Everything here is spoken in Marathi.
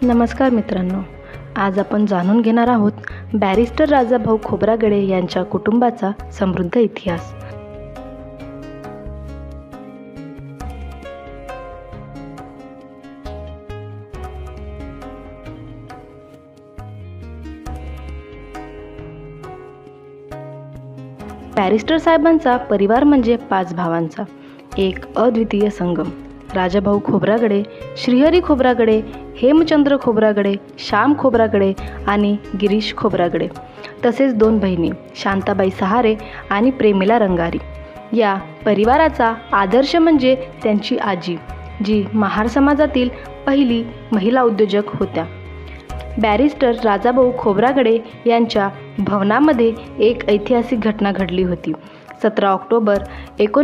नमस्कार मित्रांनो, आज आपण जाणून घेणार आहोत बॅरिस्टर राजाभाऊ खोब्रागडे यांच्या कुटुंबाचा समृद्ध इतिहास. बॅरिस्टर साहेबांचा परिवार म्हणजे 5 भावांचा एक अद्वितीय संगम. राजाभाऊ खोब्रागडे, श्रीहरी खोब्रागडे, हेमचंद्र खोब्रागडे, श्याम खोब्रागडे आणि गिरीश खोब्रागडे, तसेच 2 बहिणी शांताबाई सहारे आणि प्रेमिला रंगारी. या परिवाराचा आदर्श म्हणजे त्यांची आजी, जी महार समाजातील पहिली महिला उद्योजक होत्या. बॅरिस्टर राजाभाऊ खोब्रागडे यांच्या भवनामध्ये एक ऐतिहासिक घटना घडली होती. 17 ऑक्टोबर